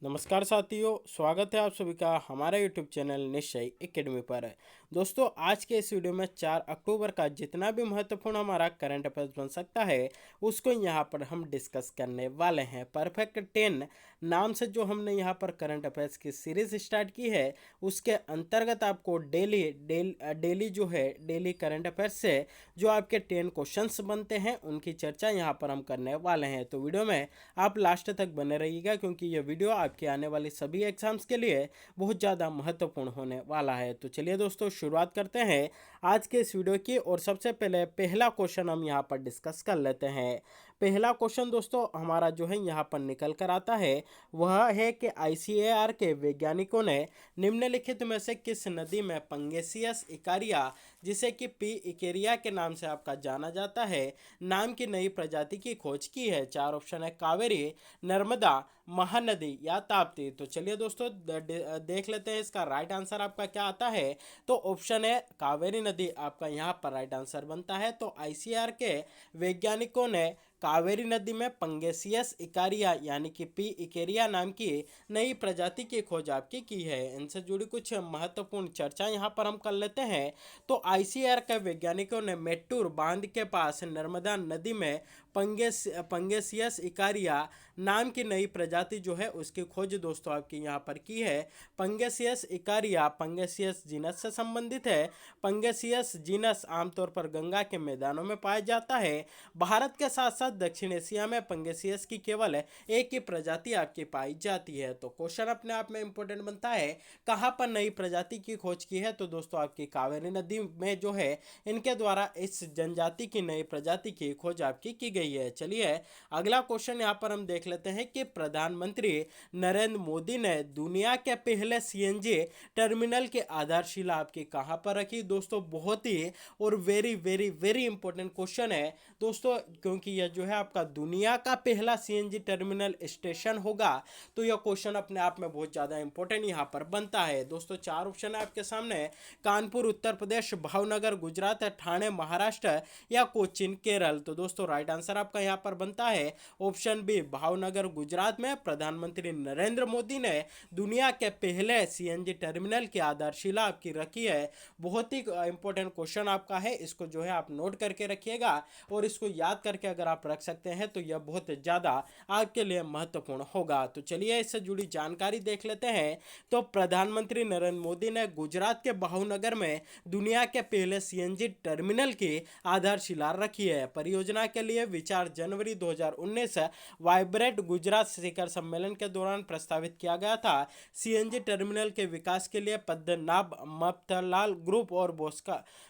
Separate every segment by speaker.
Speaker 1: नमस्कार साथियों, स्वागत है आप सभी का हमारे यूट्यूब चैनल निश्चय एकेडमी पर। दोस्तों, आज के इस वीडियो में 4 अक्टूबर का जितना भी महत्वपूर्ण हमारा करंट अफेयर्स बन सकता है उसको यहाँ पर हम डिस्कस करने वाले हैं। परफेक्ट 10 नाम से जो हमने यहाँ पर करंट अफेयर्स की सीरीज स्टार्ट की है उसके अंतर्गत आपको डेली जो है डेली करंट अफेयर्स से जो आपके 10 क्वेश्चंस बनते हैं उनकी चर्चा यहाँ पर हम करने वाले हैं। तो वीडियो में आप लास्ट तक बने रहिएगा क्योंकि ये वीडियो आपके आने वाली सभी एग्जाम्स के लिए बहुत ज़्यादा महत्वपूर्ण होने वाला है। तो चलिए दोस्तों, शुरुआत करते हैं आज के इस वीडियो की। और सबसे पहले पहला क्वेश्चन हम यहाँ पर डिस्कस कर लेते हैं। पहला क्वेश्चन दोस्तों हमारा जो है यहाँ पर निकल कर आता है वह है कि आईसीएआर के वैज्ञानिकों ने निम्नलिखित में से किस नदी में पंगेसियस इकारिया, जिसे कि पी इकेरिया के नाम से आपका जाना जाता है, नाम की नई प्रजाति की खोज की है। चार ऑप्शन है कावेरी, नर्मदा, महानदी या ताप्ती। तो चलिए दोस्तों देख लेते हैं इसका राइट आंसर आपका क्या आता है। तो ऑप्शन है कावेरी नदी आपका यहाँ पर राइट आंसर बनता है। तो आईसीआर के वैज्ञानिकों ने कावेरी नदी में पंगेसियस इकारिया यानी कि पी इकेरिया नाम की नई प्रजाति की खोज आपकी की है। इनसे जुड़ी कुछ महत्वपूर्ण चर्चा यहाँ पर हम कर लेते हैं। तो आईसीआर के वैज्ञानिकों ने मेट्टूर बांध के पास नर्मदा नदी में पंगेसियस इकारिया नाम की नई प्रजाति जो है उसकी खोज दोस्तों आपकी यहाँ पर की है। पंगेसियस इकारिया पंगेसियस जीनस से संबंधित है। पंगेसियस जीनस आमतौर पर गंगा के मैदानों में पाया जाता है। भारत के साथ साथ दक्षिण एशिया में पंगेसियस की केवल एक ही प्रजाति आपकी पाई जाती है। तो क्वेश्चन अपने आप में इंपॉर्टेंट बनता है, कहाँ पर नई प्रजाति की खोज की है। तो दोस्तों आपकी कावेरी नदी में जो है इनके द्वारा इस जनजाति की नई प्रजाति की खोज आपकी की गई है। चलिए अगला क्वेश्चन यहाँ पर हम देख लेते हैं कि प्रधानमंत्री नरेंद्र मोदी ने दुनिया के पहले सीएनजी टर्मिनल की आधारशिला आपकी कहाँ पर रखी। दोस्तों बहुत ही और very very very important question है दोस्तों, क्योंकि यह जो है आपका दुनिया का पहला सीएनजी टर्मिनल स्टेशन होगा। तो यह क्वेश्चन अपने आप में बहुत ज़्यादा इंपॉर्टेंट यहाँ पर बनता है। दोस्तों चार ऑप्शन है आपके सामने, कानपुर उत्तर प्रदेश, भावनगर गुजरात, ठाणे महाराष्ट्र या कोचीन केरल। तो दोस्तों राइट आंसर आपका यहाँ पर बनता है ऑप्शन बी, भावनगर गुजरात में प्रधानमंत्री नरेंद्र मोदी ने दुनिया के पहले सीएनजी टर्मिनल की आधारशिला आपकी रखी है। बहुत ही इंपॉर्टेंट क्वेश्चन आपका है, इसको जो है आप नोट करके रखिएगा और इसको याद करके अगर आप रख सकते हैं तो यह बहुत ज़्यादा आपके लिए महत्वपूर्ण होगा। तो चलिए इससे जुड़ी जानकारी देख लेते हैं। तो प्रधानमंत्री नरेंद्र मोदी ने गुजरात के भावनगर में दुनिया के पहले सीएनजी टर्मिनल की आधारशिला रखी है। परियोजना के लिए विचार जनवरी 2019 वाइब्रेंट गुजरात शिखर सम्मेलन के दौरान प्रस्तावित किया गया था। सीएनजी टर्मिनल के विकास के लिए पद्मनाभ मफतलाल ग्रुप और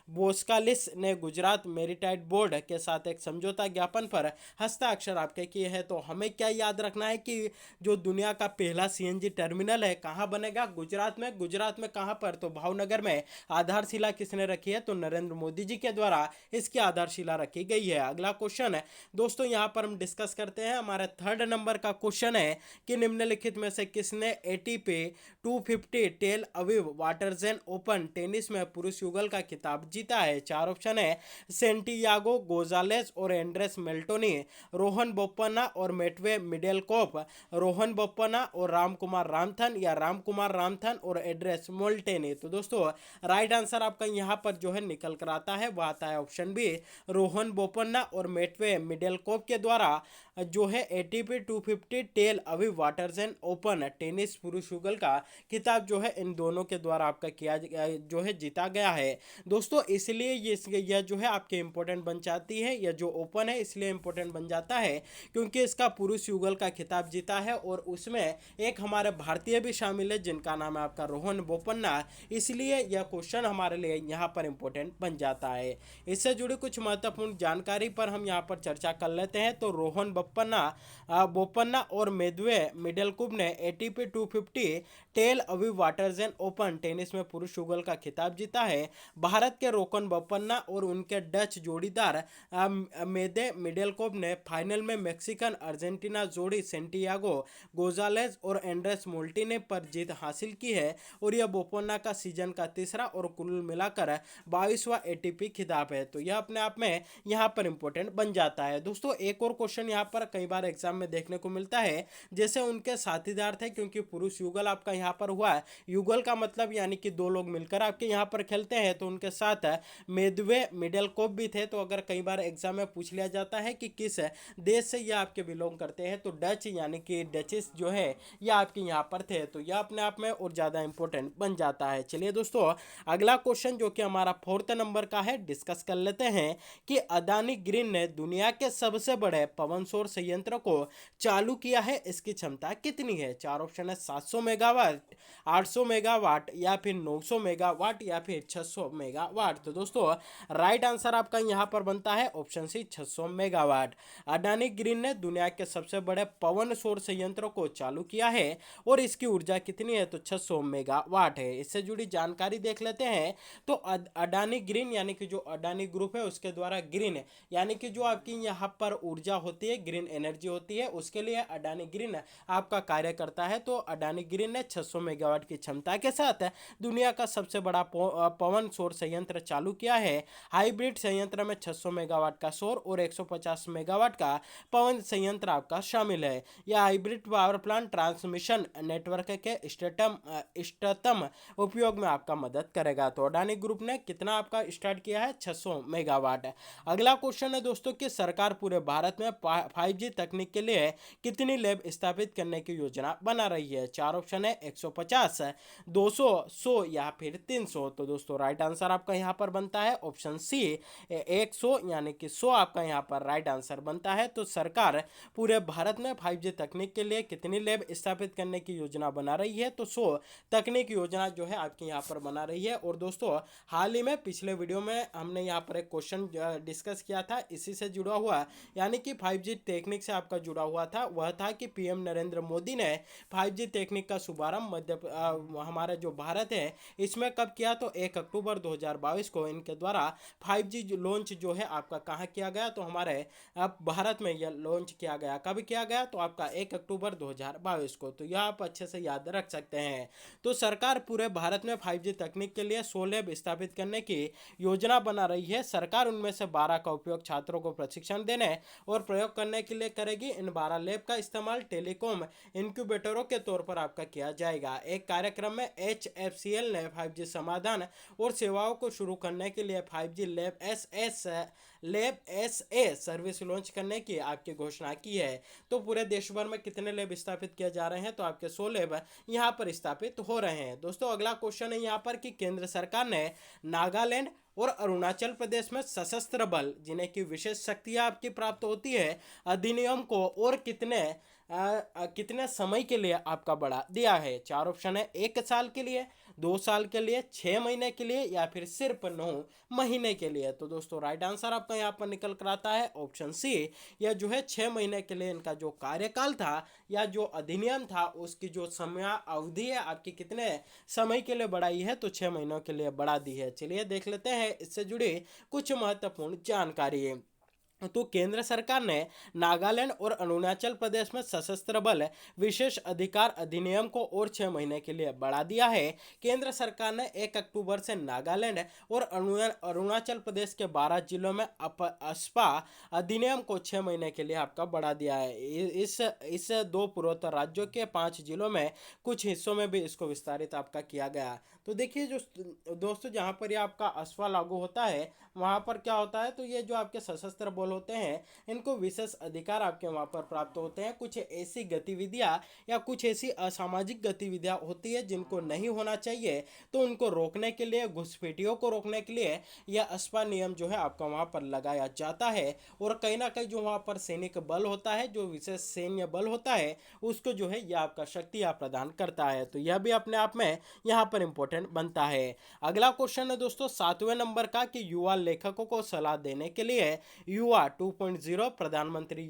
Speaker 1: बोस्कालिस ने गुजरात मेरीटाइम बोर्ड के साथ एक समझौता ज्ञापन पर हस्ताक्षर आपके किए हैं। तो हमें क्या याद रखना है कि जो दुनिया का पहला सीएनजी टर्मिनल है कहाँ बनेगा, गुजरात में। गुजरात में कहाँ पर, तो भावनगर में। आधारशिला किसने रखी है, तो नरेंद्र मोदी जी के द्वारा इसकी आधारशिला रखी गई है। अगला क्वेश्चन है दोस्तों यहाँ पर हम डिस्कस करते हैं। हमारा थर्ड नंबर का क्वेश्चन है कि निम्नलिखित में से किसने ATP 250 Tel Aviv Watergen Open tennis में पुरुष युगल का खिताब जीता है। चार ऑप्शन है, सेंटियागो गोजालेस और एंड्रेस मेल्टोनी, रोहन बोपन्ना और मेटवे मिडेलकोप, रोहन बोपन्ना और रामकुमार रामथन या रामकुमार रामथन और एड्रेस मोल्टेनी। तो दोस्तों राइट आंसर आपका यहाँ पर जो है निकल कर आता है वह आता है ऑप्शन बी, रोहन बोपन्ना और मेटवे मिडेलकोप के द्वारा जो है ATP 250 Tel Aviv Watergen Open tennis पुरुष युगल का खिताब जो है इन दोनों के द्वारा आपका किया जो है जीता गया है। दोस्तों इसलिए यह जो है आपके इंपॉर्टेंट बन जाती है, यह जो ओपन है इसलिए इंपॉर्टेंट बन जाता है क्योंकि इसका पुरुष युगल का खिताब जीता है और उसमें एक हमारे भारतीय भी शामिल है जिनका नाम है आपका रोहन बोपन्ना। इसलिए यह क्वेश्चन हमारे लिए यहाँ पर इंपॉर्टेंट बन जाता है। इससे जुड़ी कुछ महत्वपूर्ण जानकारी पर हम यहाँ पर चर्चा कर लेते हैं। तो रोहन बोपन्ना और मेदवे मिडलकुप ने ATP 250 Tel Aviv Watergen Open tennis में पुरुष युगल का खिताब जीता है। भारत के रोहन बोपन्ना और उनके डच जोड़ीदार मेदे मिडेलकोप ने फाइनल में मैक्सिकन अर्जेंटीना जोड़ी सेंटियागो गोजालेस और एंड्रेस मोल्टिने पर जीत हासिल की है और यह बोपन्ना का सीजन का तीसरा और कुल मिलाकर 22वां एटीपी खिताब है। तो यह अपने आप में यहाँ पर इंपॉर्टेंट बन जाता है। दोस्तों एक और क्वेश्चन यहाँ पर कई बार एग्जाम में देखने को मिलता है जैसे उनके साथीदार थे, क्योंकि पुरुष युगल आपका यहाँ पर हुआ है। युगल का मतलब यानी कि दो लोग मिलकर आपके यहाँ पर खेलते हैं, तो उनके साथ मेदवे मिडलकोप भी थे। तो अगर कई बार एग्जाम में पूछ लिया जाता है कि किस देश से ये आपके बिलोंग करते हैं, तो डच यानी कि डचेस जो है ये आपके यहाँ पर थे, तो यह अपने आप में और ज़्यादा इंपॉर्टेंट बन जाता है। चलिए दोस्तों, अगला क्वेश्चन जो कि हमारा 4th नंबर का है, डिस्कस कर लेते हैं कि अदानी ग्रीन ने दुनिया के सबसे बड़े पवन सौर संयंत्र को चालू किया है, इसकी क्षमता कितनी है? चार ऑप्शन है, 700 मेगावाट, 800 मेगावाट, या फिर 900 मेगावाट, या फिर 600 मेगावाट। तो दोस्तों राइट आंसर आपका यहाँ पर बनता है option C, 600 megawatt. Adani Green ने दुनिया के सबसे बड़े पवन सौर संयंत्र को चालू किया है और इसकी ऊर्जा कितनी है? तो 600 मेगावाट है। इससे जुड़ी जानकारी देख लेते हैं। तो अडानी ग्रीन यानी कि जो अडानी ग्रुप है उसके द्वारा ग्रीन यानी कि जो आपकी यहाँ पर ऊर्जा होती है, ग्रीन एनर्जी होती है, उसके लिए अडानी ग्रीन आपका कार्य करता है। तो अडानी ग्रीन ने 600 मेगावाट की क्षमता के साथ दुनिया का सबसे बड़ा पवन सौर संयंत्र चालू किया है। हाइब्रिड संयंत्र में 600 मेगावाट का सौर और 150 मेगावाट का पवन संयंत्र आपका शामिल है। यह hybrid power plant transmission network के इष्टतम उपयोग में आपका मदद करेगा। तो अडानी ग्रुप ने कितना आपका स्टार्ट किया है? 600 मेगावाट। अगला क्वेश्चन है दोस्तों कि सरकार पूरे भारत में 5G तकनीक के लिए कितनी लैब स्थापित करने की योजना बना रही है? चार ऑप्शन है, 150, 200, 100 या फिर 300। तो दोस्तों राइट आंसर आपका यहाँ पर बनता है ऑप्शन सी, 100 यानी कि 100 आपका यहाँ पर राइट आंसर बनता है। तो सरकार पूरे भारत में 5G तकनीक के लिए कितनी लैब स्थापित करने की योजना बना रही है? तो 100 तकनीक योजना जो है आपकी यहाँ पर बना रही है। और दोस्तों हाल ही में पिछले वीडियो में हमने यहाँ पर एक क्वेश्चन डिस्कस किया था इसी से जुड़ा हुआ, यानी कि 5G टेक्निक से आपका जुड़ा हुआ था। वह था कि पीएम नरेंद्र मोदी ने 5G टेक्निक का शुभारंभ हमारा जो भारत है इसमें कब किया? तो 1 अक्टूबर 2022 को इनके द्वारा 5G लॉन्च जो है आपका कहाँ किया गया? तो हमारे अब भारत में यह लॉन्च किया गया। कब किया गया? तो आपका 1 अक्टूबर 2022 को। तो यह आप अच्छे से याद रख सकते हैं। तो सरकार पूरे भारत में 5G तकनीक के लिए 100 लैब स्थापित करने की योजना बना रही है। सरकार उनमें से 12 का उपयोग छात्रों को प्रशिक्षण देने और प्रयोग करने के लिए करेगी। इन 12 लैब का इस्तेमाल टेलीकॉम इंक्यूबेटरों के तौर पर आपका किया जाएगा। एक कार्यक्रम में HFCL ने 5G समाधान और सेवाओं को शुरू करने के लिए 5G lab SA service launch करने की आपकी घोषणा की है। तो पूरे देश भर में कितने लैब स्थापित किए जा रहे हैं? तो आपके 100 लैब यहाँ पर स्थापित हो रहे हैं। दोस्तों अगला क्वेश्चन है यहाँ पर कि केंद्र सरकार ने नागालैंड और अरुणाचल प्रदेश में सशस्त्र बल जिन्हें की विशेष शक्तियां आपकी प्राप्त होती है अधिनियम को और कितने समय के लिए आपका बढ़ा दिया है? चार ऑप्शन है, 1 साल के लिए, 2 साल के लिए, 6 महीने के लिए, या फिर सिर्फ 9 महीने के लिए। तो दोस्तों राइट आंसर आपका यहाँ पर निकल कर आता है ऑप्शन सी, यह जो है 6 महीने के लिए इनका जो कार्यकाल था या जो अधिनियम था उसकी जो समय अवधि है आपकी कितने समय के लिए बढ़ाई है? तो 6 महीनों के लिए बढ़ा दी है। चलिए देख लेते हैं इससे जुड़ी कुछ महत्वपूर्ण जानकारी। तो केंद्र सरकार ने नागालैंड और अरुणाचल प्रदेश में सशस्त्र बल विशेष अधिकार अधिनियम को और 6 महीने के लिए बढ़ा दिया है। केंद्र सरकार ने 1 अक्टूबर से नागालैंड और अरुणाचल प्रदेश के 12 जिलों में अस्पा अधिनियम को 6 महीने के लिए आपका बढ़ा दिया है। इस 2 पूर्वोत्तर राज्यों के 5 जिलों में कुछ हिस्सों में भी इसको विस्तारित आपका किया गया। तो देखिए जो दोस्तों जहाँ पर ये आपका अस्पा लागू होता है वहाँ पर क्या होता है? तो ये जो आपके सशस्त्र बल होते हैं इनको विशेष अधिकार आपके वहाँ पर प्राप्त होते हैं। कुछ ऐसी गतिविधियाँ या कुछ ऐसी असामाजिक गतिविधियाँ होती है जिनको नहीं होना चाहिए, तो उनको रोकने के लिए, घुसपैठियों को रोकने के लिए यह अस्पा नियम जो है आपका वहाँ पर लगाया जाता है। और कहीं ना कहीं जो वहाँ पर सैनिक बल होता है, जो विशेष सैन्य बल होता है, उसको जो है यह आपका शक्तियाँ प्रदान करता है। तो यह भी अपने आप में यहाँ पर इंपॉर्टेंट बनता है। अगला क्वेश्चन है दोस्तों 7वें नंबर का कि युवा लेखकों को सलाह देने के लिए युवा 2.0 प्रधानमंत्री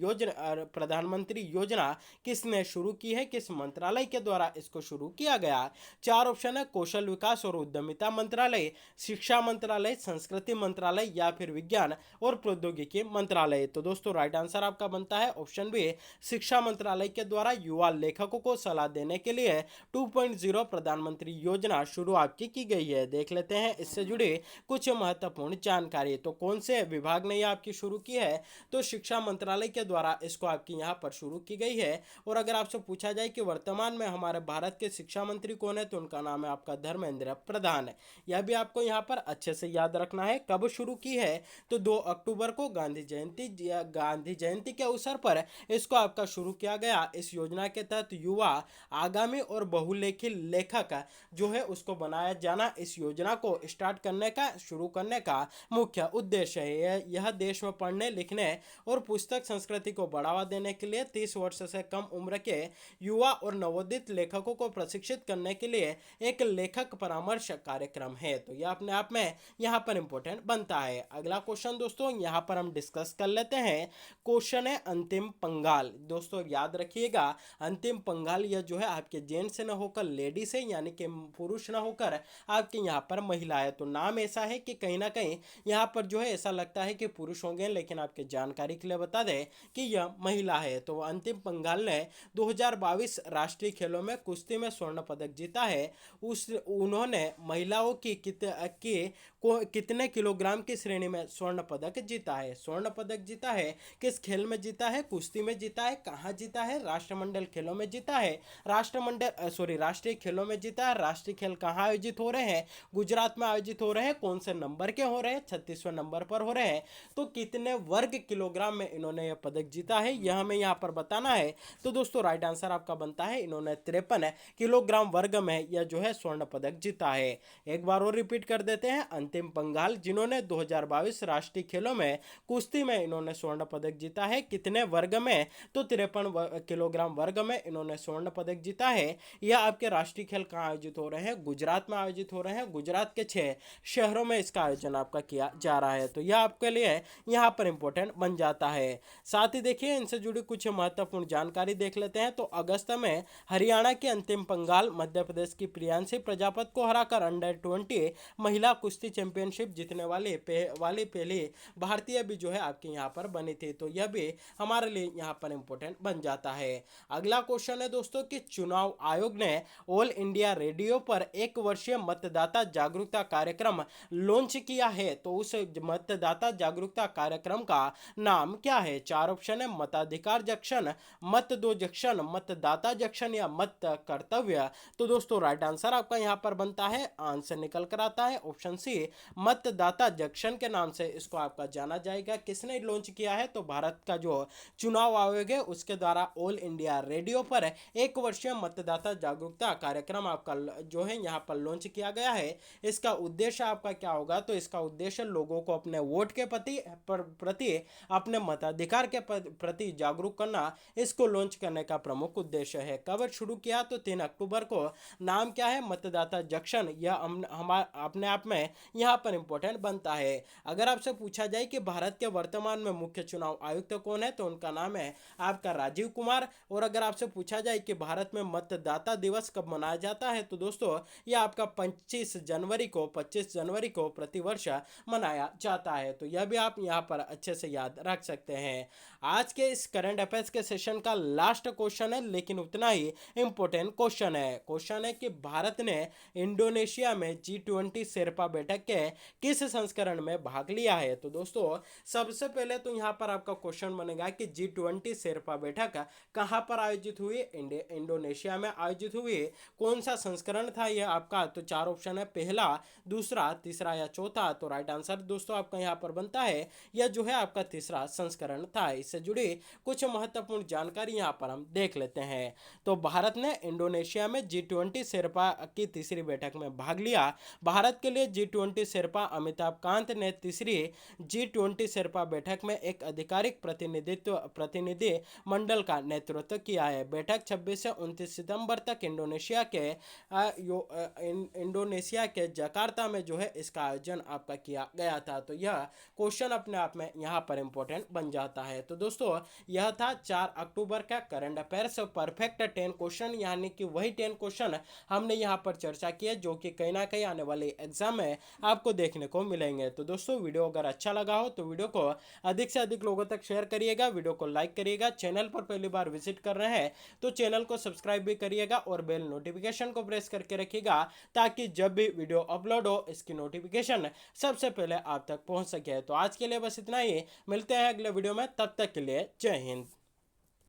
Speaker 1: योजना किसने शुरू की है? किस मंत्रालय के द्वारा इसको शुरू किया गया? चार ऑप्शन है, कौशल विकास और उद्यमिता मंत्रालय, शिक्षा मंत्रालय, संस्कृति मंत्रालय, या फिर विज्ञान और प्रौद्योगिकी मंत्रालय। तो दोस्तों राइट आंसर आपका बनता है ऑप्शन बी, शिक्षा मंत्रालय के द्वारा युवा लेखकों को सलाह देने के लिए 2.0 प्रधानमंत्री योजना शुरू आपकी की गई है। देख लेते हैं इससे जुड़ी कुछ महत्वपूर्ण जानकारी। तो कौन से विभाग ने यह आपकी शुरू की की है तो शिक्षा मंत्रालय के द्वारा इसको आपकी यहाँ पर शुरू की गई है। और अगर आपसे पूछा जाए कि वर्तमान में हमारे भारत के शिक्षा मंत्री कौन है तो उनका नाम है आपका धर्मेंद्र प्रधान। यह भी आपको यहाँ पर अच्छे से याद रखना है। कब शुरू की है तो 2 अक्टूबर को गांधी जयंती के अवसर पर इसको आपका शुरू किया गया। इस योजना के तहत युवा आगामी और बहुलेखी लेखक जो है उसको बनाया जाना इस योजना को स्टार्ट करने का शुरू करने का मुख्य उद्देश्य है। यह देश में पढ़ने लिखने और पुस्तक संस्कृति को बढ़ावा देने के लिए 30 वर्ष से कम उम्र के युवा और नवोदित लेखकों को प्रशिक्षित करने के लिए एक लेखक परामर्श कार्यक्रम है। तो यह अपने आप में यहाँ पर इंपॉर्टेंट बनता है। अगला क्वेश्चन दोस्तों यहाँ पर हम डिस्कस कर लेते हैं। क्वेश्चन है अंतिम पंगाल। दोस्तों याद रखिएगा अंतिम पंगाल यह जो है आपके जेंट्स से न होकर लेडी से यानी कि पुरुष न होकर आपके यहाँ पर महिला है। तो नाम ऐसा है कि कहीं ना कहीं यहाँ पर जो है ऐसा लगता है कि पुरुष होंगे, लेकिन आपके जानकारी के लिए बता दें कि यह महिला है। तो अंतिम पंगाल ने 2022 राष्ट्रीय खेलों में कुश्ती में स्वर्ण पदक जीता है। उन्होंने महिलाओं की कितने किलोग्राम की श्रेणी में स्वर्ण पदक जीता है। स्वर्ण पदक जीता है किस खेल में जीता है, कुश्ती में जीता है, कहाँ जीता है, राष्ट्रमंडल खेलों में जीता है, राष्ट्रीय खेलों में जीता है। राष्ट्रीय खेल कहाँ आयोजित हो रहे हैं, गुजरात में आयोजित हो रहे हैं। कौन से नंबर के हो रहे हैं, 36वें नंबर पर हो रहे हैं। तो कितने वर्ग किलोग्राम में इन्होंने यह पदक जीता है यह हमें यहाँ पर बताना है। तो दोस्तों राइट आंसर आपका बनता है इन्होंने 53 किलोग्राम वर्ग में यह जो है स्वर्ण पदक जीता है। एक बार और रिपीट कर देते हैं, अंतिम पंगाल जिन्होंने 2022 राष्ट्रीय खेलों में कुश्ती में इन्होंने स्वर्ण पदक जीता है। कितने वर्ग में तो 53 किलोग्राम वर्ग में इन्होंने स्वर्ण पदक जीता है। यह आपके राष्ट्रीय खेल कहाँ आयोजित हो रहे हैं, गुजरात में आयोजित हो रहे हैं। गुजरात के 6 शहरों में इसका आयोजन आपका किया जा रहा है। तो यह आपके लिए यहाँ पर इंपॉर्टेंट बन जाता है। साथ ही देखिए इनसे जुड़ी कुछ महत्वपूर्ण जानकारी देख लेते हैं। तो अगस्त में हरियाणा के अंतिम पंगाल मध्य प्रदेश की प्रियांशी प्रजापत को हराकर अंडर 20 महिला कुश्ती चैंपियनशिप जीतने वाली पहली भारतीय भी जो है आपके यहाँ पर बनी थी। तो यह भी हमारे लिए यहाँ पर इंपॉर्टेंट बन जाता है। अगला क्वेश्चन है दोस्तों कि चुनाव आयोग ने ऑल इंडिया रेडियो पर 1 वर्षीय मतदाता जागरूकता कार्यक्रम लॉन्च किया है। तो उस मतदाता जागरूकता कार्यक्रम का नाम क्या है। 4 ऑप्शन है, मताधिकार जंक्शन, मत दो जंक्शन, मतदाता जंक्शन या मत कर्तव्य। तो दोस्तों राइट आंसर आपका यहाँ पर बनता है, आंसर निकल कर आता है ऑप्शन सी, मतदाता जंक्शन के नाम से इसको आपका जाना जाएगा। किसने लॉन्च किया है तो भारत का जो चुनाव आयोग है उसके द्वारा ऑल इंडिया रेडियो पर 1 वर्षीय मतदाता जागरूकता कार्यक्रम आपका जो है यहाँ पर लॉन्च किया गया है। इसका उद्देश्य आपका क्या होगा तो इसका उद्देश्य लोगों को अपने वोट के प्रति अपने मताधिकार के प्रति जागरूक करना, इसको लॉन्च करने का प्रमुख उद्देश्य है। कब शुरू किया तो 3 अक्टूबर को। नाम क्या है, मतदाता जंक्शन। यह अपने आप में यहाँ पर इंपॉर्टेंट बनता है। अगर आपसे पूछा जाए कि भारत के वर्तमान में मुख्य चुनाव आयुक्त कौन है तो उनका नाम है आपका राजीव कुमार। और अगर आपसे पूछा जाए कि भारत में मतदाता दिवस कब मनाया जाता है तो दोस्तों यह आपका 25 जनवरी को प्रतिवर्ष मनाया जाता है। तो यह भी आप यहाँ पर अच्छे से याद रख सकते हैं। आज के इस करंट अफेयर्स के सेशन का लास्ट क्वेश्चन है, लेकिन उतना ही इंपॉर्टेंट क्वेश्चन है। क्वेश्चन है कि भारत ने इंडोनेशिया में G20 शेरपा बैठक के किस संस्करण में भाग लिया है। तो दोस्तों सबसे पहले तो यहाँ पर आपका क्वेश्चन बनेगा कि G20 शेरपा बैठक कहाँ पर आयोजित हुई, इंडोनेशिया में आयोजित हुई। कौन सा संस्करण था यह आपका, तो 4 ऑप्शन है, पहला, दूसरा, तीसरा या चौथा। तो राइट आंसर दोस्तों आपका यहाँ पर बनता है यह जो है आपका तीसरा संस्करण था। इससे जुड़ी कुछ महत्वपूर्ण जानकारी यहाँ पर हम देख लेते हैं। तो भारत ने इंडोनेशिया में G20 शेरपा की तीसरी बैठक में भाग लिया। भारत के लिए G20 शेरपा अमिताभ कांत ने तीसरी G20 शेरपा बैठक में एक आधिकारिक प्रतिनिधि मंडल का नेतृत्व किया है। बैठक 26 से 29 सितंबर तक इंडोनेशिया के जकार्ता में जो है इसका आयोजन आपका किया गया था। तो यह क्वेश्चन अपने आप में यहाँ पर इंपॉर्टेंट बन जाता है। तो दोस्तों यह था 4 अक्टूबर का करंट अफेयर्स परफेक्ट 10 क्वेश्चन, यानी कि वही 10 क्वेश्चन हमने यहाँ पर चर्चा की है जो कि कहीं ना कहीं आने वाले एग्जाम में आपको देखने को मिलेंगे। तो दोस्तों वीडियो अगर अच्छा लगा हो तो वीडियो को अधिक से अधिक लोगों तक शेयर करिएगा, वीडियो को लाइक करिएगा। चैनल पर पहली बार विजिट कर रहे हैं तो चैनल को सब्सक्राइब भी करिएगा और बेल नोटिफिकेशन को प्रेस करके रखिएगा ताकि जब भी वीडियो अपलोड हो इसकी नोटिफिकेशन सबसे पहले आप तक पहुंच सके। तो आज के लिए बस इतना ही। मिलते हैं अगले वीडियो में, तब तक के लिए जय हिंद।